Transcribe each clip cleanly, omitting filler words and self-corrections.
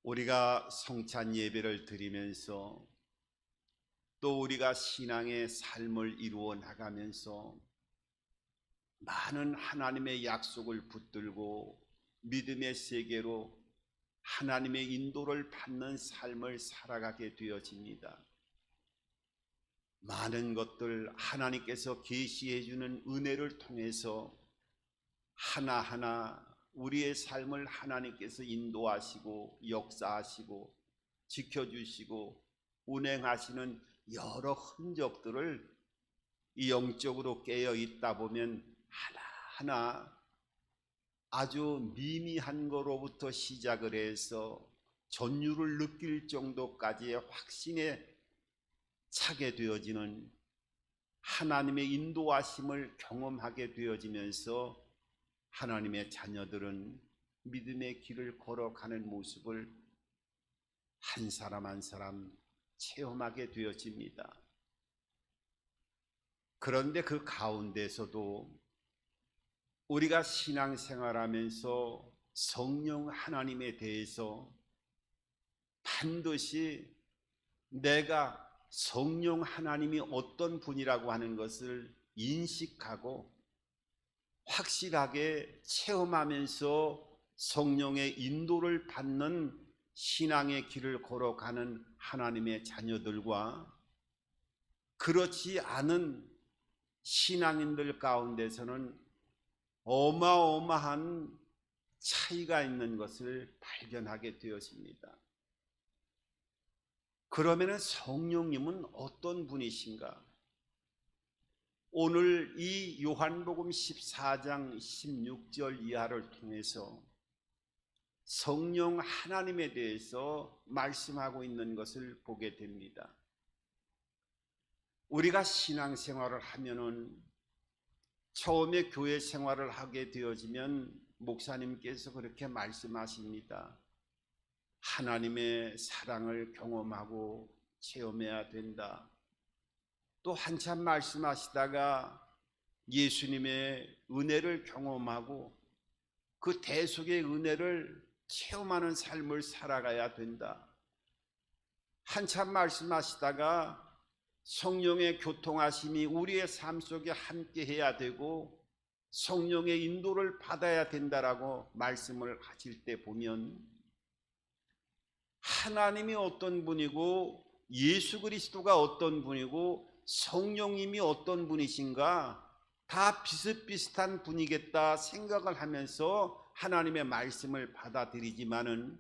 우리가 성찬 예배를 드리면서 또 우리가 신앙의 삶을 이루어 나가면서 많은 하나님의 약속을 붙들고 믿음의 세계로 하나님의 인도를 받는 삶을 살아가게 되어집니다. 많은 것들 하나님께서 계시해 주는 은혜를 통해서 하나하나 우리의 삶을 하나님께서 인도하시고 역사하시고 지켜주시고 운행하시는 여러 흔적들을 영적으로 깨어 있다 보면 하나하나 아주 미미한 거로부터 시작을 해서 전율을 느낄 정도까지의 확신에 차게 되어지는 하나님의 인도하심을 경험하게 되어지면서 하나님의 자녀들은 믿음의 길을 걸어가는 모습을 한 사람 한 사람 체험하게 되어집니다. 그런데 그 가운데서도 우리가 신앙생활하면서 성령 하나님에 대해서 반드시 내가 성령 하나님이 어떤 분이라고 하는 것을 인식하고 확실하게 체험하면서 성령의 인도를 받는 신앙의 길을 걸어가는 하나님의 자녀들과 그렇지 않은 신앙인들 가운데서는 어마어마한 차이가 있는 것을 발견하게 되었습니다. 그러면 성령님은 어떤 분이신가? 오늘 이 요한복음 14장 16절 이하를 통해서 성령 하나님에 대해서 말씀하고 있는 것을 보게 됩니다. 우리가 신앙생활을 하면은 처음에 교회 생활을 하게 되어지면 목사님께서 그렇게 말씀하십니다. 하나님의 사랑을 경험하고 체험해야 된다. 또 한참 말씀하시다가 예수님의 은혜를 경험하고 그 대속의 은혜를 체험하는 삶을 살아가야 된다. 한참 말씀하시다가 성령의 교통하심이 우리의 삶 속에 함께 해야 되고 성령의 인도를 받아야 된다라고 말씀을 하실 때 보면 하나님이 어떤 분이고 예수 그리스도가 어떤 분이고 성령님이 어떤 분이신가 다 비슷비슷한 분이겠다 생각을 하면서 하나님의 말씀을 받아들이지만은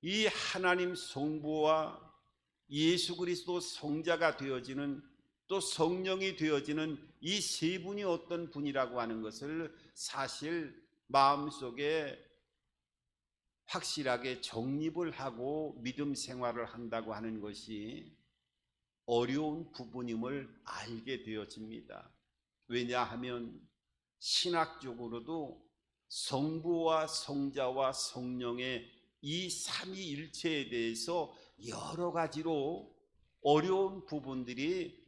이 하나님 성부와 예수 그리스도 성자가 되어지는 또 성령이 되어지는 이 세 분이 어떤 분이라고 하는 것을 사실 마음속에 확실하게 정립을 하고 믿음 생활을 한다고 하는 것이 어려운 부분임을 알게 되어집니다. 왜냐하면 신학적으로도 성부와 성자와 성령의 이 삼위일체에 대해서 여러 가지로 어려운 부분들이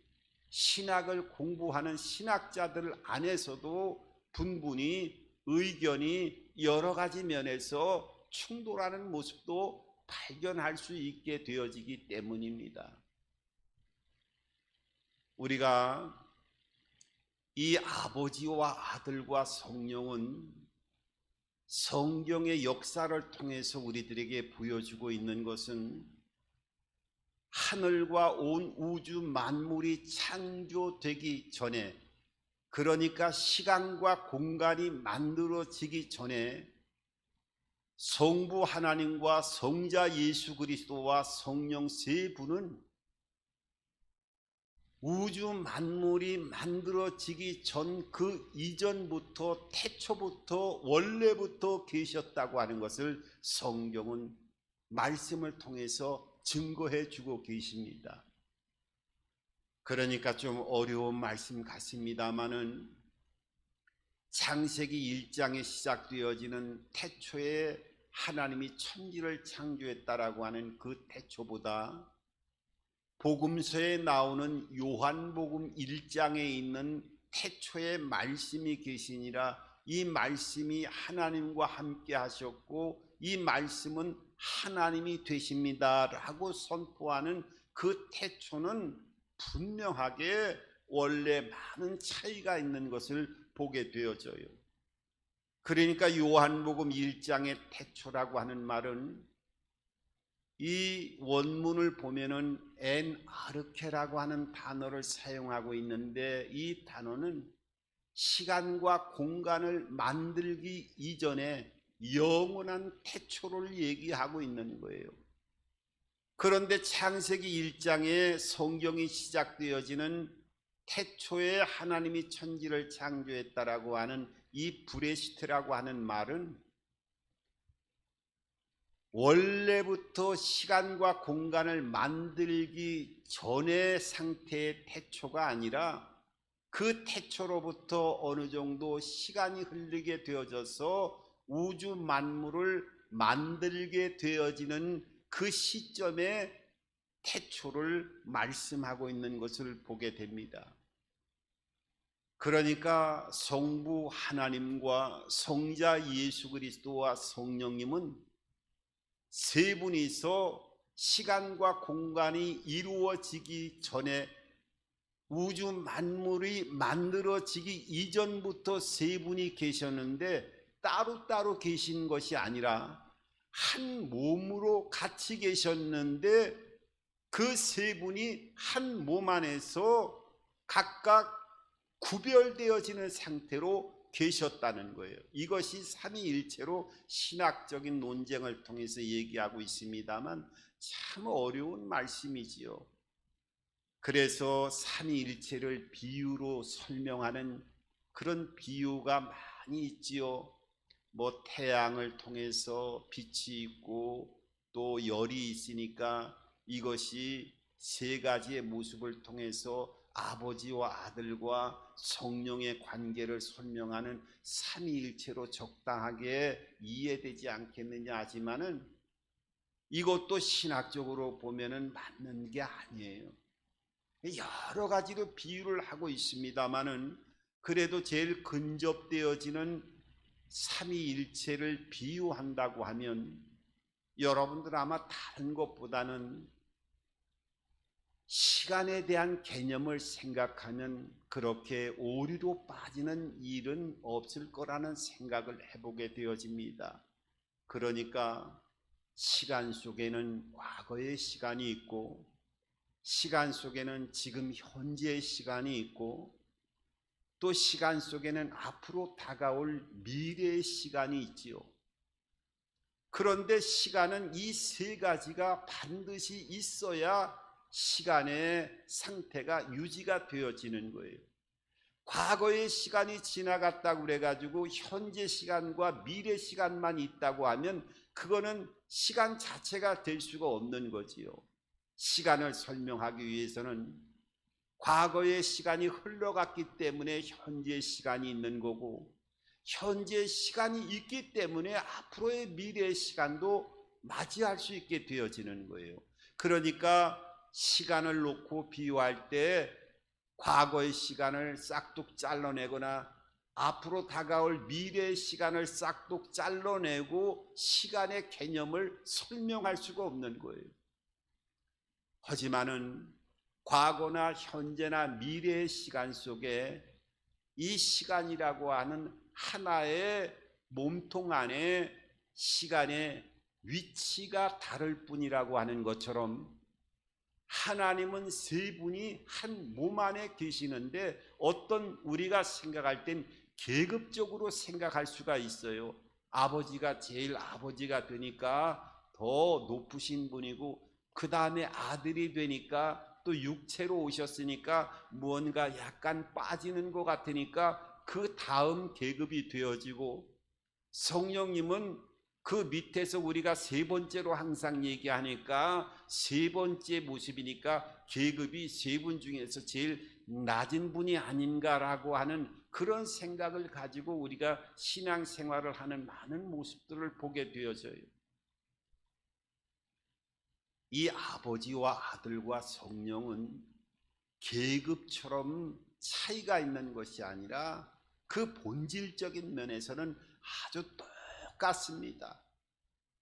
신학을 공부하는 신학자들 안에서도 분분히 의견이 여러 가지 면에서 충돌하는 모습도 발견할 수 있게 되어지기 때문입니다. 우리가 이 아버지와 아들과 성령은 성경의 역사를 통해서 우리들에게 보여주고 있는 것은 하늘과 온 우주 만물이 창조되기 전에, 그러니까 시간과 공간이 만들어지기 전에 성부 하나님과 성자 예수 그리스도와 성령 세 분은 우주 만물이 만들어지기 전 그 이전부터 태초부터 원래부터 계셨다고 하는 것을 성경은 말씀을 통해서 증거해 주고 계십니다. 그러니까 좀 어려운 말씀 같습니다마는 창세기 1장에 시작되어지는 태초에 하나님이 천지를 창조했다라고 하는 그 태초보다 복음서에 나오는 요한복음 1장에 있는 태초에 말씀이 계시니라 이 말씀이 하나님과 함께 하셨고 이 말씀은 하나님이 되십니다라고 선포하는 그 태초는 분명하게 원래 많은 차이가 있는 것을 보게 되어져요. 그러니까 요한복음 1장의 태초라고 하는 말은 이 원문을 보면은 엔아르케라고 하는 단어를 사용하고 있는데, 이 단어는 시간과 공간을 만들기 이전에 영원한 태초를 얘기하고 있는 거예요. 그런데 창세기 1장에 성경이 시작되어지는 태초에 하나님이 천지를 창조했다라고 하는 이 브레시트라고 하는 말은 원래부터 시간과 공간을 만들기 전의 상태의 태초가 아니라 그 태초로부터 어느 정도 시간이 흐르게 되어져서 우주 만물을 만들게 되어지는 그 시점에 태초를 말씀하고 있는 것을 보게 됩니다. 그러니까 성부 하나님과 성자 예수 그리스도와 성령님은 세 분이서 시간과 공간이 이루어지기 전에, 우주 만물이 만들어지기 이전부터 세 분이 계셨는데 따로따로 계신 것이 아니라 한 몸으로 같이 계셨는데 그 세 분이 한 몸 안에서 각각 구별되어지는 상태로 계셨다는 거예요. 이것이 삼위일체로 신학적인 논쟁을 통해서 얘기하고 있습니다만 참 어려운 말씀이지요. 그래서 삼위일체를 비유로 설명하는 그런 비유가 많이 있지요. 뭐 태양을 통해서 빛이 있고 또 열이 있으니까 이것이 세 가지의 모습을 통해서 아버지와 아들과 성령의 관계를 설명하는 삼위일체로 적당하게 이해되지 않겠느냐 하지만은 이것도 신학적으로 보면은 맞는 게 아니에요. 여러 가지로 비유를 하고 있습니다만은 그래도 제일 근접되어지는 삼위일체를 비유한다고 하면 여러분들 아마 다른 것보다는 시간에 대한 개념을 생각하면 그렇게 오류로 빠지는 일은 없을 거라는 생각을 해보게 되어집니다. 그러니까 시간 속에는 과거의 시간이 있고 시간 속에는 지금 현재의 시간이 있고 또 시간 속에는 앞으로 다가올 미래의 시간이 있지요. 그런데 시간은 이 세 가지가 반드시 있어야 시간의 상태가 유지가 되어지는 거예요. 과거의 시간이 지나갔다고 그래가지고 현재 시간과 미래 시간만 있다고 하면 그거는 시간 자체가 될 수가 없는 거지요. 시간을 설명하기 위해서는 과거의 시간이 흘러갔기 때문에 현재의 시간이 있는 거고, 현재의 시간이 있기 때문에 앞으로의 미래의 시간도 맞이할 수 있게 되어지는 거예요. 그러니까 시간을 놓고 비유할 때 과거의 시간을 싹둑 잘라내거나 앞으로 다가올 미래의 시간을 싹둑 잘라내고 시간의 개념을 설명할 수가 없는 거예요. 하지만은 과거나 현재나 미래의 시간 속에 이 시간이라고 하는 하나의 몸통 안에 시간의 위치가 다를 뿐이라고 하는 것처럼 하나님은 세 분이 한 몸 안에 계시는데 어떤 우리가 생각할 땐 계급적으로 생각할 수가 있어요. 아버지가 제일 아버지가 되니까 더 높으신 분이고 그 다음에 아들이 되니까 또 육체로 오셨으니까 무언가 약간 빠지는 것 같으니까 그 다음 계급이 되어지고, 성령님은 그 밑에서 우리가 세 번째로 항상 얘기하니까 세 번째 모습이니까 계급이 세 분 중에서 제일 낮은 분이 아닌가라고 하는 그런 생각을 가지고 우리가 신앙생활을 하는 많은 모습들을 보게 되어져요. 이 아버지와 아들과 성령은 계급처럼 차이가 있는 것이 아니라 그 본질적인 면에서는 아주 똑같습니다.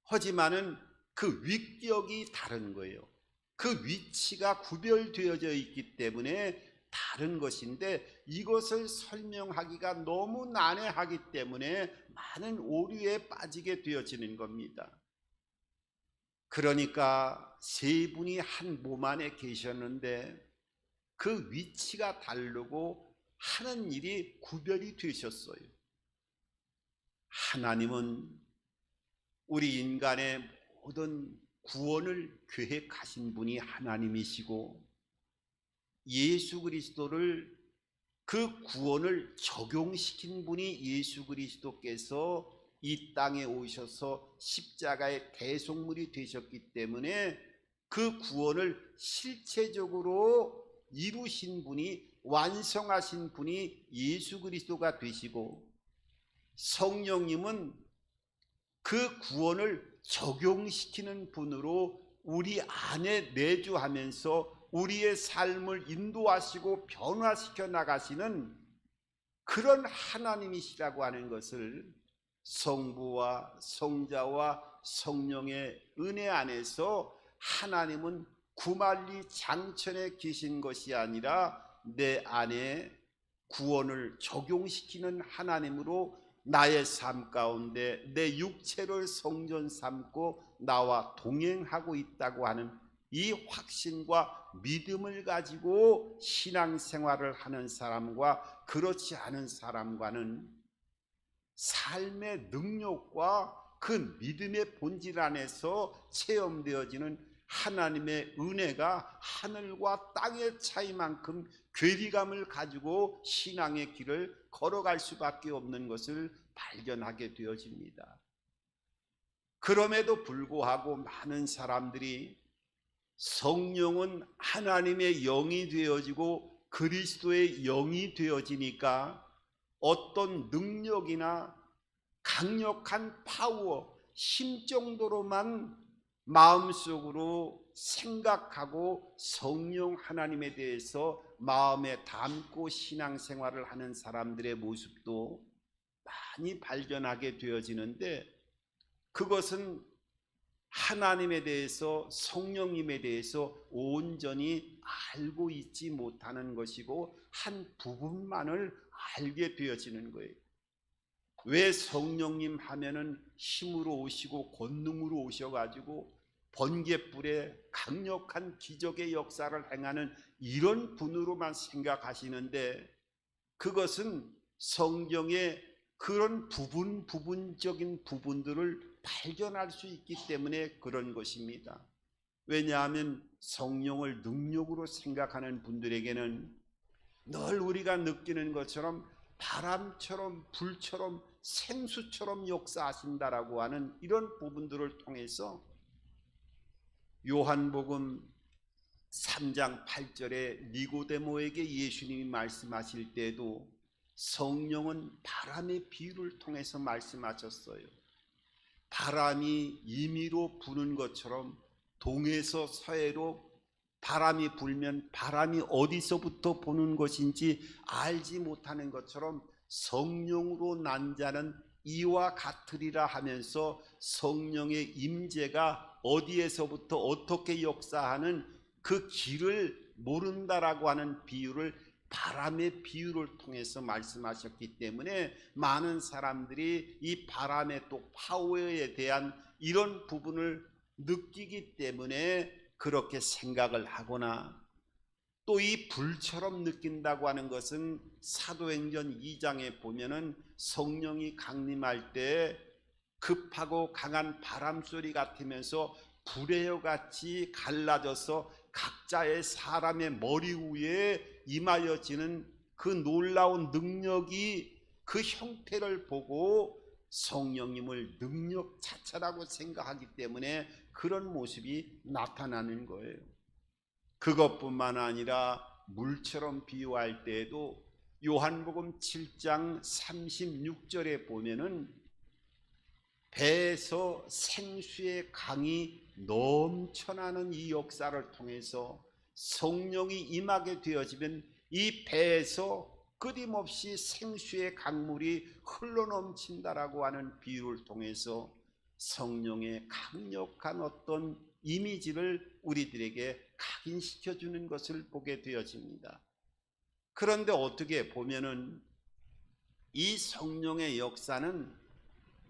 하지만은 그 위격이 다른 거예요. 그 위치가 구별되어져 있기 때문에 다른 것인데 이것을 설명하기가 너무 난해하기 때문에 많은 오류에 빠지게 되어지는 겁니다. 그러니까 세 분이 한 몸 안에 계셨는데 그 위치가 다르고 하는 일이 구별이 되셨어요. 하나님은 우리 인간의 모든 구원을 계획하신 분이 하나님이시고 예수 그리스도를 그 구원을 적용시킨 분이 예수 그리스도께서 이 땅에 오셔서 십자가의 대속물이 되셨기 때문에 그 구원을 실체적으로 이루신 분이 완성하신 분이 예수 그리스도가 되시고 성령님은 그 구원을 적용시키는 분으로 우리 안에 내주하면서 우리의 삶을 인도하시고 변화시켜 나가시는 그런 하나님이시라고 하는 것을 성부와 성자와 성령의 은혜 안에서 하나님은 구만리 장천에 계신 것이 아니라 내 안에 구원을 적용시키는 하나님으로 나의 삶 가운데 내 육체를 성전 삼고 나와 동행하고 있다고 하는 이 확신과 믿음을 가지고 신앙생활을 하는 사람과 그렇지 않은 사람과는 삶의 능력과 그 믿음의 본질 안에서 체험되어지는 하나님의 은혜가 하늘과 땅의 차이만큼 괴리감을 가지고 신앙의 길을 걸어갈 수밖에 없는 것을 발견하게 되어집니다. 그럼에도 불구하고 많은 사람들이 성령은 하나님의 영이 되어지고 그리스도의 영이 되어지니까 어떤 능력이나 강력한 파워, 힘 정도로만 마음속으로 생각하고 성령 하나님에 대해서 마음에 담고 신앙생활을 하는 사람들의 모습도 많이 발견하게 되어지는데 그것은 하나님에 대해서 성령님에 대해서 온전히 알고 있지 못하는 것이고 한 부분만을 알게 되어지는 거예요. 왜 성령님 하면은 힘으로 오시고 권능으로 오셔가지고 번갯불에 강력한 기적의 역사를 행하는 이런 분으로만 생각하시는데 그것은 성경의 그런 부분적인 부분들을 발견할 수 있기 때문에 그런 것입니다. 왜냐하면 성령을 능력으로 생각하는 분들에게는 늘 우리가 느끼는 것처럼 바람처럼 불처럼 생수처럼 역사하신다라고 하는 이런 부분들을 통해서 요한복음 3장 8절에 니고데모에게 예수님이 말씀하실 때도 성령은 바람의 비유를 통해서 말씀하셨어요. 바람이 임의로 부는 것처럼 동에서 서해로 바람이 불면 바람이 어디서부터 부는 것인지 알지 못하는 것처럼 성령으로 난 자는 이와 같으리라 하면서 성령의 임재가 어디에서부터 어떻게 역사하는 그 길을 모른다라고 하는 비유를 바람의 비유를 통해서 말씀하셨기 때문에 많은 사람들이 이 바람의 또 파워에 대한 이런 부분을 느끼기 때문에 그렇게 생각을 하거나 또 이 불처럼 느낀다고 하는 것은 사도행전 2장에 보면은 성령이 강림할 때 급하고 강한 바람소리 같으면서 불의 같이 갈라져서 각자의 사람의 머리 위에 임하여지는 그 놀라운 능력이 그 형태를 보고 성령님을 능력 자체라고 생각하기 때문에 그런 모습이 나타나는 거예요. 그것뿐만 아니라 물처럼 비유할 때에도 요한복음 7장 36절에 보면은 배에서 생수의 강이 넘쳐나는 이 역사를 통해서 성령이 임하게 되어지면 이 배에서 끊임없이 생수의 강물이 흘러넘친다라고 하는 비유를 통해서 성령의 강력한 어떤 이미지를 우리들에게 각인시켜 주는 것을 보게 되어집니다. 그런데 어떻게 보면은 이 성령의 역사는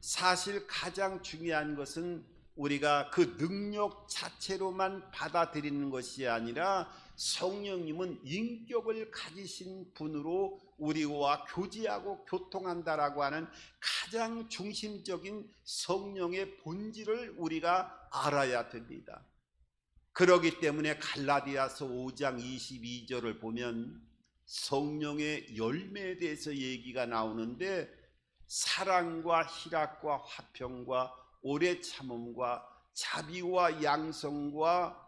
사실 가장 중요한 것은 우리가 그 능력 자체로만 받아들이는 것이 아니라 성령님은 인격을 가지신 분으로 우리와 교제하고 교통한다라고 하는 가장 중심적인 성령의 본질을 우리가 알아야 됩니다. 그렇기 때문에 갈라디아서 5장 22절을 보면 성령의 열매에 대해서 얘기가 나오는데 사랑과 희락과 화평과 오래 참음과 자비와 양성과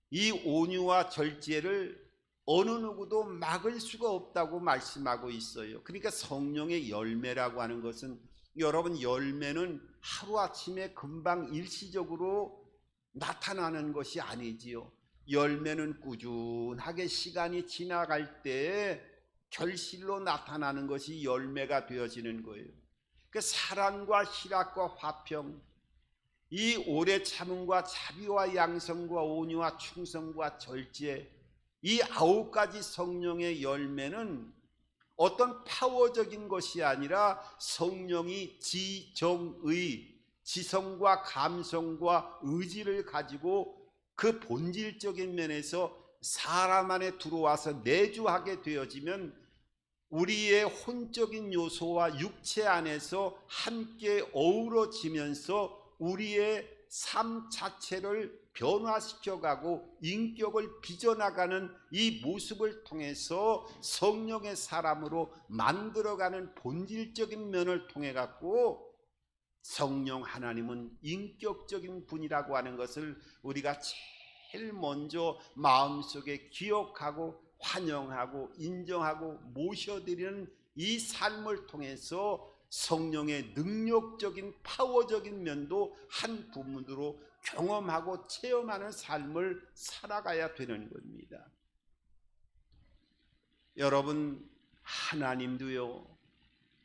이 온유와 절제를 어느 누구도 막을 수가 없다고 말씀하고 있어요. 그러니까 성령의 열매라고 하는 것은, 여러분, 열매는 하루아침에 금방 일시적으로 나타나는 것이 아니지요. 열매는 꾸준하게 시간이 지나갈 때 결실로 나타나는 것이 열매가 되어지는 거예요. 그 사랑과 희락과 화평, 이 오래 참음과 자비와 양성과 온유와 충성과 절제, 이 9가지 성령의 열매는 어떤 파워적인 것이 아니라 성령이 지정의, 지성과 감성과 의지를 가지고 그 본질적인 면에서 사람 안에 들어와서 내주하게 되어지면 우리의 혼적인 요소와 육체 안에서 함께 어우러지면서 우리의 삶 자체를 변화시켜가고 인격을 빚어나가는 이 모습을 통해서 성령의 사람으로 만들어가는 본질적인 면을 통해 갖고 성령 하나님은 인격적인 분이라고 하는 것을 우리가 제일 먼저 마음속에 기억하고 환영하고 인정하고 모셔드리는 이 삶을 통해서 성령의 능력적인 파워적인 면도 한 부분으로 경험하고 체험하는 삶을 살아가야 되는 겁니다. 여러분, 하나님도요,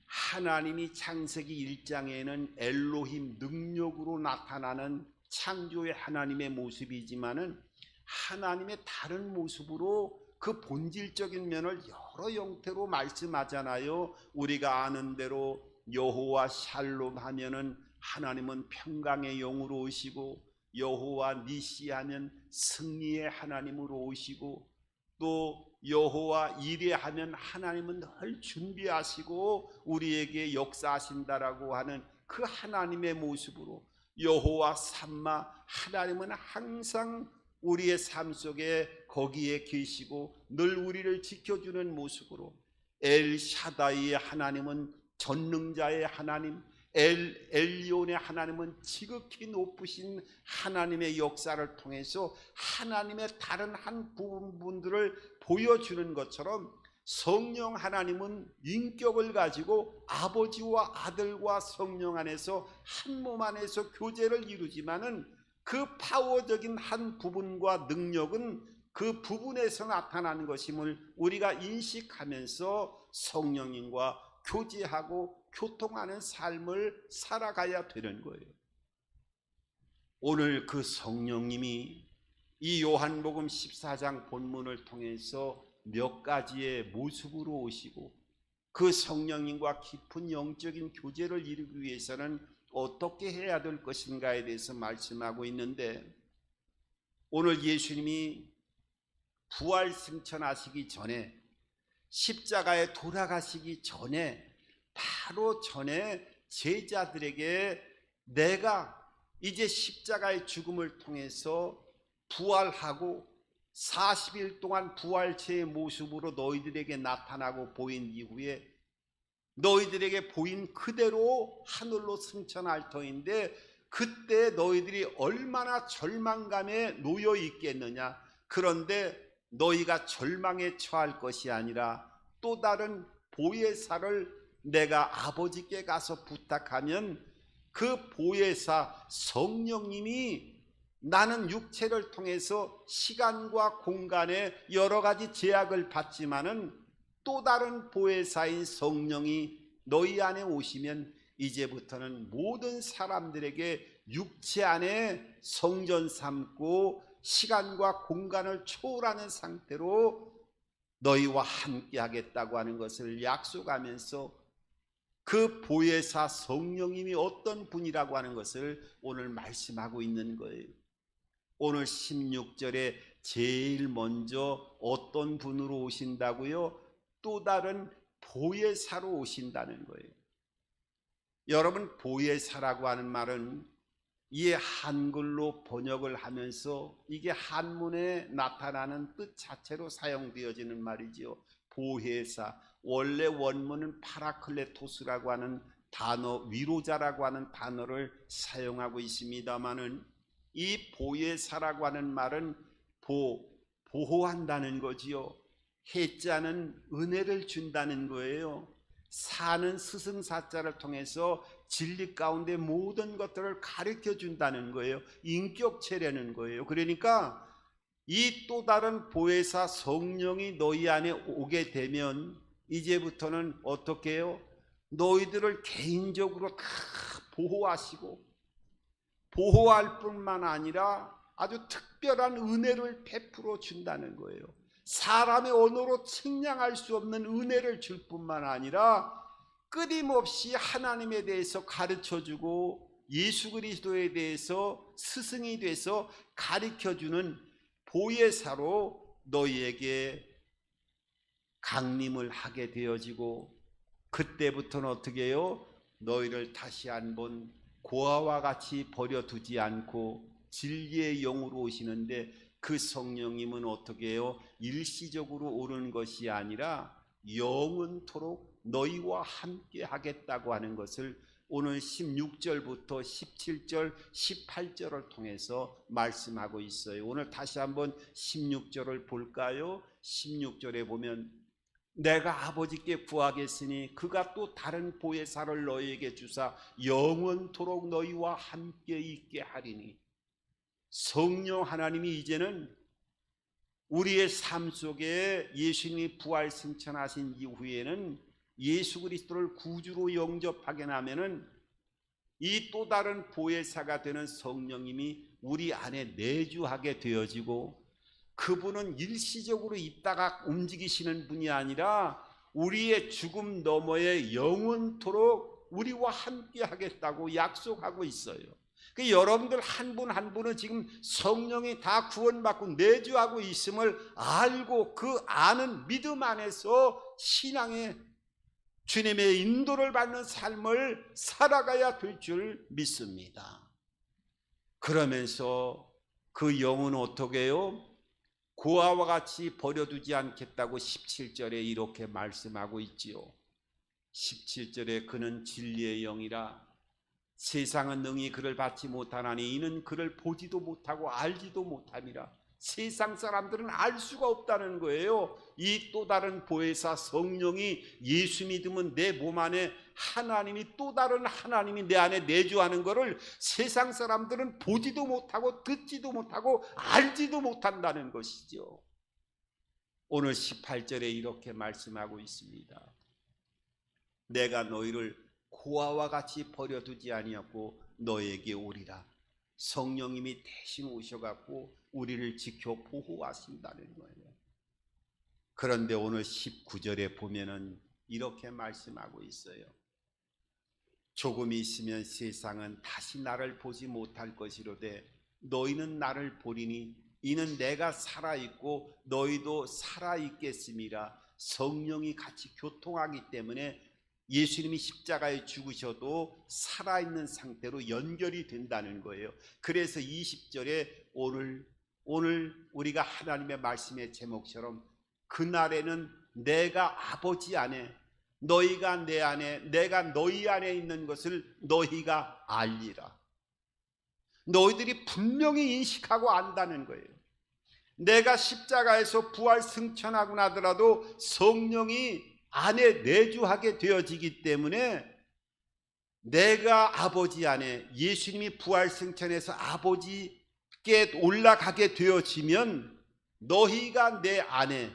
하나님이 창세기 1장에는 엘로힘, 능력으로 나타나는 창조의 하나님의 모습이지만은 하나님의 다른 모습으로 그 본질적인 면을 여러 형태로 말씀하잖아요. 우리가 아는 대로 여호와 샬롬 하면은 하나님은 평강의 영으로 오시고, 여호와 니시 하면 승리의 하나님으로 오시고, 또 여호와 이레 하면 하나님은 늘 준비하시고 우리에게 역사하신다라고 하는 그 하나님의 모습으로, 여호와 삼마, 하나님은 항상 우리의 삶 속에 거기에 계시고 늘 우리를 지켜주는 모습으로, 엘 샤다이의 하나님은 전능자의 하나님, 엘리온의 하나님은 지극히 높으신 하나님의 역사를 통해서 하나님의 다른 한 부분들을 보여주는 것처럼 성령 하나님은 인격을 가지고 아버지와 아들과 성령 안에서 한 몸 안에서 교제를 이루지만은 그 파워적인 한 부분과 능력은 그 부분에서 나타나는 것임을 우리가 인식하면서 성령님과 교제하고 교통하는 삶을 살아가야 되는 거예요. 오늘 그 성령님이 이 요한복음 14장 본문을 통해서 몇 가지의 모습으로 오시고 그 성령님과 깊은 영적인 교제를 이루기 위해서는 어떻게 해야 될 것인가에 대해서 말씀하고 있는데, 오늘 예수님이 부활 승천하시기 전에, 십자가에 돌아가시기 전에, 바로 전에 제자들에게 내가 이제 십자가의 죽음을 통해서 부활하고 40일 동안 부활체의 모습으로 너희들에게 나타나고 보인 이후에 너희들에게 보인 그대로 하늘로 승천할 터인데, 그때 너희들이 얼마나 절망감에 놓여 있겠느냐. 그런데 너희가 절망에 처할 것이 아니라 또 다른 보혜사를 내가 아버지께 가서 부탁하면 그 보혜사 성령님이, 나는 육체를 통해서 시간과 공간에 여러 가지 제약을 받지만은 또 다른 보혜사인 성령이 너희 안에 오시면 이제부터는 모든 사람들에게 육체 안에 성전 삼고 시간과 공간을 초월하는 상태로 너희와 함께 하겠다고 하는 것을 약속하면서 그 보혜사 성령님이 어떤 분이라고 하는 것을 오늘 말씀하고 있는 거예요. 오늘 16절에 제일 먼저 어떤 분으로 오신다고요? 또 다른 보혜사로 오신다는 거예요. 여러분, 보혜사라고 하는 말은 이게 한글로 번역을 하면서 이게 한문에 나타나는 뜻 자체로 사용되어지는 말이지요. 보혜사, 원래 원문은 파라클레토스라고 하는 단어, 위로자라고 하는 단어를 사용하고 있습니다마는 이 보혜사라고 하는 말은 보호한다는 거지요. 해자는 은혜를 준다는 거예요. 사는 스승사자를 통해서 진리 가운데 모든 것들을 가르쳐 준다는 거예요. 인격체라는 거예요. 그러니까 이 또 다른 보혜사 성령이 너희 안에 오게 되면 이제부터는 어떻게 해요? 너희들을 개인적으로 다 보호하시고, 보호할 뿐만 아니라 아주 특별한 은혜를 베풀어 준다는 거예요. 사람의 언어로 측량할 수 없는 은혜를 줄 뿐만 아니라 끊임없이 하나님에 대해서 가르쳐주고 예수 그리스도에 대해서 스승이 돼서 가르쳐주는 보혜사로 너희에게 강림을 하게 되어지고, 그때부터는 어떻게 해요? 너희를 다시 한번 고아와 같이 버려두지 않고 진리의 영으로 오시는데, 그 성령님은 어떻게 해요? 일시적으로 오는 것이 아니라 영원토록 너희와 함께 하겠다고 하는 것을 오늘 16절부터 17절, 18절을 통해서 말씀하고 있어요. 오늘 다시 한번 16절을 볼까요? 16절에 보면 내가 아버지께 구하겠으니 그가 또 다른 보혜사를 너희에게 주사 영원토록 너희와 함께 있게 하리니. 성령 하나님이 이제는 우리의 삶 속에 예수님이 부활 승천하신 이후에는 예수 그리스도를 구주로 영접하게 하면은 이 또 다른 보혜사가 되는 성령님이 우리 안에 내주하게 되어지고, 그분은 일시적으로 있다가 움직이시는 분이 아니라 우리의 죽음 너머에 영원토록 우리와 함께 하겠다고 약속하고 있어요. 그 여러분들 한 분 한 분은 지금 성령이 다 구원받고 내주하고 있음을 알고 그 아는 믿음 안에서 신앙의 주님의 인도를 받는 삶을 살아가야 될 줄 믿습니다. 그러면서 그 영은 어떻게 해요? 고아와 같이 버려두지 않겠다고 17절에 이렇게 말씀하고 있지요. 17절에 그는 진리의 영이라 세상은 능히 그를 받지 못하나니 이는 그를 보지도 못하고 알지도 못함이라. 세상 사람들은 알 수가 없다는 거예요. 이 또 다른 보혜사 성령이 예수 믿으면 내 몸 안에 하나님이, 또 다른 하나님이 내 안에 내주하는 것을 세상 사람들은 보지도 못하고 듣지도 못하고 알지도 못한다는 것이죠. 오늘 18절에 이렇게 말씀하고 있습니다. 내가 너희를 고아와 같이 버려두지 아니하고 너에게 오리라. 성령님이 대신 오셔갖고 우리를 지켜 보호하신다는 거예요. 그런데 오늘 19절에 보면은 이렇게 말씀하고 있어요. 조금 있으면 세상은 다시 나를 보지 못할 것이로되 너희는 나를 보리니 이는 내가 살아있고 너희도 살아있겠음이라. 성령이 같이 교통하기 때문에 예수님이 십자가에 죽으셔도 살아있는 상태로 연결이 된다는 거예요. 그래서 20절에 오늘 우리가 하나님의 말씀의 제목처럼 그날에는 내가 아버지 안에, 너희가 내 안에, 내가 너희 안에 있는 것을 너희가 알리라. 너희들이 분명히 인식하고 안다는 거예요. 내가 십자가에서 부활 승천하고 나더라도 성령이 안에 내주하게 되어지기 때문에 내가 아버지 안에, 예수님이 부활 승천해서 아버지께 올라가게 되어지면 너희가 내 안에,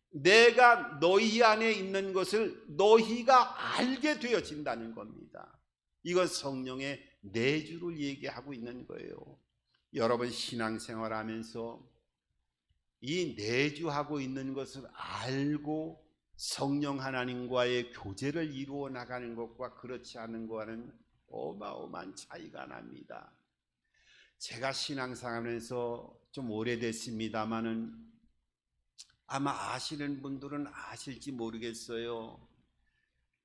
내가 너희 안에 있는 것을 너희가 알게 되어진다는 겁니다. 이건 성령의 내주를 얘기하고 있는 거예요. 여러분 신앙생활하면서 이 내주하고 있는 것을 알고 성령 하나님과의 교제를 이루어 나가는 것과 그렇지 않은 것과는 어마어마한 차이가 납니다. 제가 신앙생활에서 좀 오래됐습니다마는 아마 아시는 분들은 아실지 모르겠어요.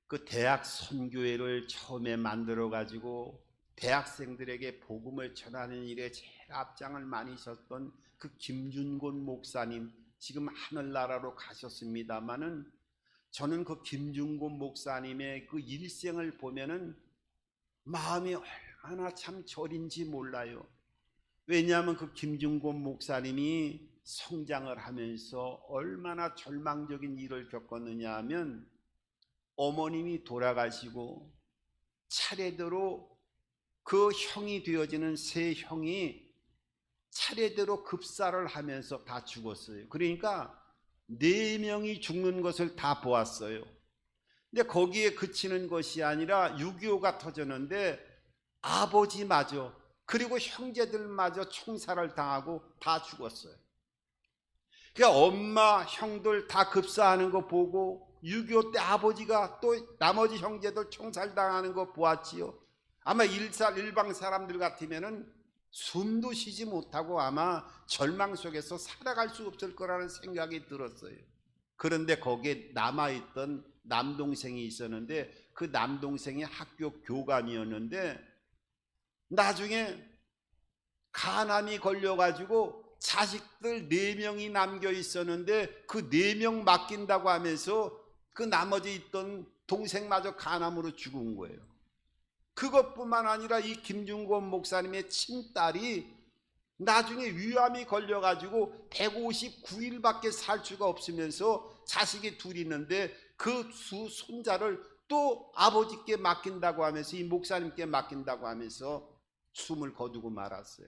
그 대학 선교회를 처음에 만들어 가지고 대학생들에게 복음을 전하는 일에 제일 앞장을 많이 섰던 그 김준곤 목사님, 지금 하늘나라로 가셨습니다마는 저는 그 김준곤 목사님의 그 일생을 보면은 마음이 얼마나 참 저린지 몰라요. 왜냐하면 그 김준곤 목사님이 성장을 하면서 얼마나 절망적인 일을 겪었느냐 하면 어머님이 돌아가시고 차례대로 그 형이 되어지는 세 형이 차례대로 급사를 하면서 다 죽었어요. 그러니까 4명이 죽는 것을 다 보았어요. 근데 거기에 그치는 것이 아니라 6.25가 터졌는데 아버지마저 그리고 형제들마저 총살을 당하고 다 죽었어요. 그러니까 엄마, 형들 다 급사하는 거 보고 6.25 때 아버지가 또 나머지 형제들 총살당하는 거 보았지요. 아마 일방 사람들 같으면은 숨도 쉬지 못하고 아마 절망 속에서 살아갈 수 없을 거라는 생각이 들었어요. 그런데 거기에 남아있던 남동생이 있었는데 그 남동생이 학교 교감이었는데 나중에 간암이 걸려가지고 자식들 4명이 남겨 있었는데 그 4명 맡긴다고 하면서 그 나머지 있던 동생마저 간암으로 죽은 거예요. 그것뿐만 아니라 이 김준권 목사님의 친딸이 나중에 위암이 걸려가지고 159일밖에 살 수가 없으면서 자식이 둘 있는데 그 두 손자를 또 아버지께 맡긴다고 하면서 이 목사님께 맡긴다고 하면서 숨을 거두고 말았어요.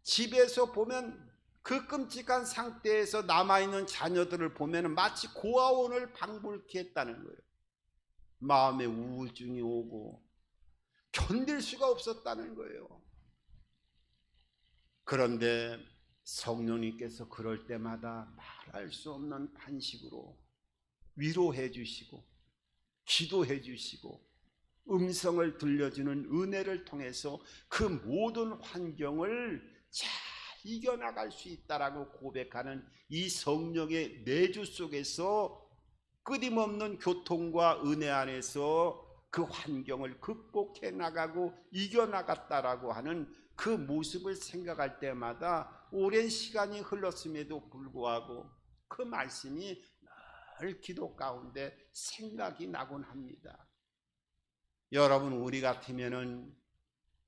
집에서 보면 그 끔찍한 상태에서 남아있는 자녀들을 보면 마치 고아원을 방불케 했다는 거예요. 마음에 우울증이 오고 견딜 수가 없었다는 거예요. 그런데 성령님께서 그럴 때마다 말할 수 없는 탄식으로 위로해 주시고 기도해 주시고 음성을 들려주는 은혜를 통해서 그 모든 환경을 잘 이겨나갈 수 있다라고 고백하는 이 성령의 내주 속에서 끊임없는 교통과 은혜 안에서 그 환경을 극복해 나가고 이겨나갔다라고 하는 그 모습을 생각할 때마다 오랜 시간이 흘렀음에도 불구하고 그 말씀이 늘 기도 가운데 생각이 나곤 합니다. 여러분, 우리 같으면은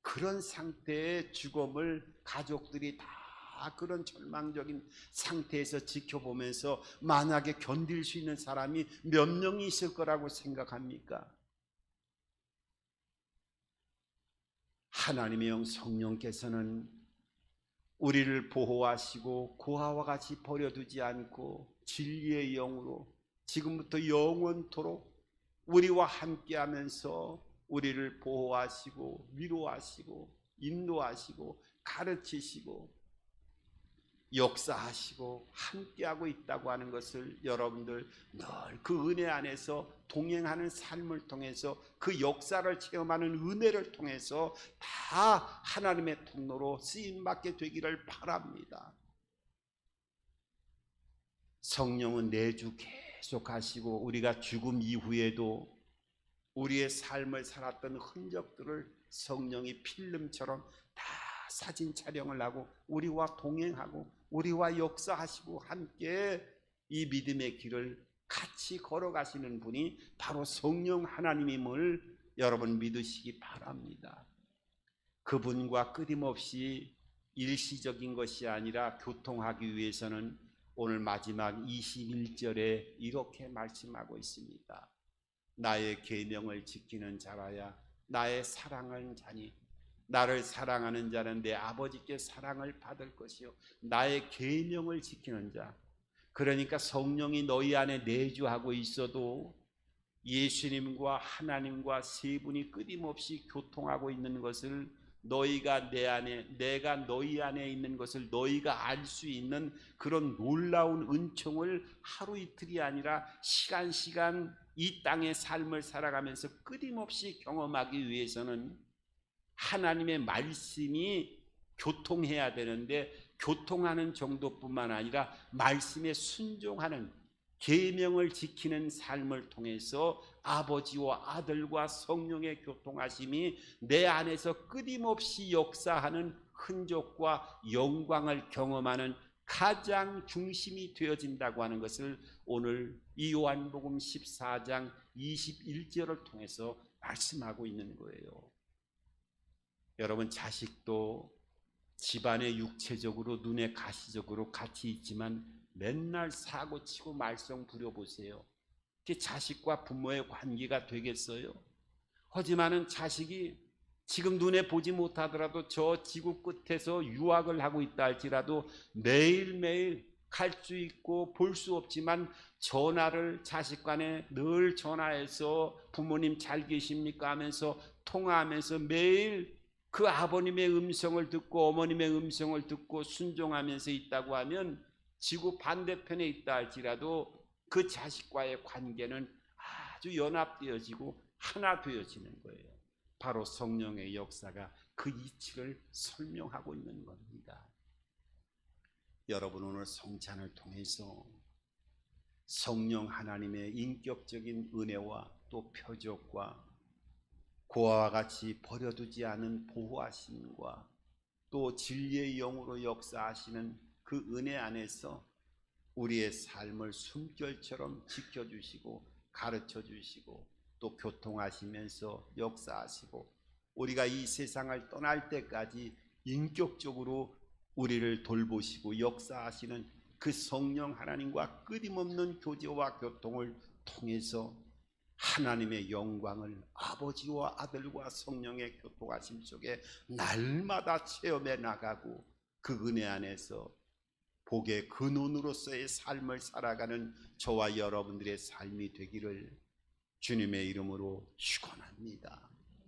그런 상태의 죽음을 가족들이 다 그런 절망적인 상태에서 지켜보면서 만약에 견딜 수 있는 사람이 몇 명이 있을 거라고 생각합니까? 하나님의 영 성령께서는 우리를 보호하시고 고아와 같이 버려두지 않고 진리의 영으로 지금부터 영원토록 우리와 함께하면서 우리를 보호하시고 위로하시고 인도하시고 가르치시고 역사하시고 함께하고 있다고 하는 것을 여러분들 늘 그 은혜 안에서 동행하는 삶을 통해서 그 역사를 체험하는 은혜를 통해서 다 하나님의 통로로 쓰임받게 되기를 바랍니다. 성령은 내주 계속 하시고 우리가 죽음 이후에도 우리의 삶을 살았던 흔적들을 성령이 필름처럼 다 사진 촬영을 하고 우리와 동행하고 우리와 역사하시고 함께 이 믿음의 길을 같이 걸어가시는 분이 바로 성령 하나님임을 여러분 믿으시기 바랍니다. 그분과 끊임없이 일시적인 것이 아니라 교통하기 위해서는 오늘 마지막 21절에 이렇게 말씀하고 있습니다. 나의 계명을 지키는 자라야 나의 사랑하는 자니 나를 사랑하는 자는 내 아버지께 사랑을 받을 것이요 나의 계명을 지키는 자. 그러니까 성령이 너희 안에 내주하고 있어도 예수님과 하나님과 세 분이 끊임없이 교통하고 있는 것을 너희가 내 안에, 내가 너희 안에 있는 것을 너희가 알 수 있는 그런 놀라운 은총을 하루 이틀이 아니라 시간 이 땅의 삶을 살아가면서 끊임없이 경험하기 위해서는 하나님의 말씀이 교통해야 되는데, 교통하는 정도뿐만 아니라 말씀에 순종하는, 계명을 지키는 삶을 통해서 아버지와 아들과 성령의 교통하심이 내 안에서 끊임없이 역사하는 흔적과 영광을 경험하는 가장 중심이 되어진다고 하는 것을 오늘 이 요한복음 14장 21절을 통해서 말씀하고 있는 거예요. 여러분, 자식도 집안에 육체적으로 눈에 가시적으로 같이 있지만 맨날 사고치고 말썽 부려보세요. 그게 자식과 부모의 관계가 되겠어요? 하지만은 자식이 지금 눈에 보지 못하더라도 저 지구 끝에서 유학을 하고 있다 할지라도 매일매일 갈 수 있고 볼 수 없지만 전화를 자식 간에 늘 전화해서 부모님 잘 계십니까 하면서 통화하면서 매일 그 아버님의 음성을 듣고 어머님의 음성을 듣고 순종하면서 있다고 하면 지구 반대편에 있다 할지라도 그 자식과의 관계는 아주 연합되어지고 하나 되어지는 거예요. 바로 성령의 역사가 그 이치를 설명하고 있는 겁니다. 여러분, 오늘 성찬을 통해서 성령 하나님의 인격적인 은혜와 또 표적과 고아와 같이 버려두지 않은 보호하심과 또 진리의 영으로 역사하시는 그 은혜 안에서 우리의 삶을 숨결처럼 지켜주시고 가르쳐주시고 또 교통하시면서 역사하시고 우리가 이 세상을 떠날 때까지 인격적으로 우리를 돌보시고 역사하시는 그 성령 하나님과 끊임없는 교제와 교통을 통해서 하나님의 영광을 아버지와 아들과 성령의 교통하심 속에 날마다 체험해 나가고 그 은혜 안에서 복의 근원으로서의 삶을 살아가는 저와 여러분들의 삶이 되기를 주님의 이름으로 축원합니다.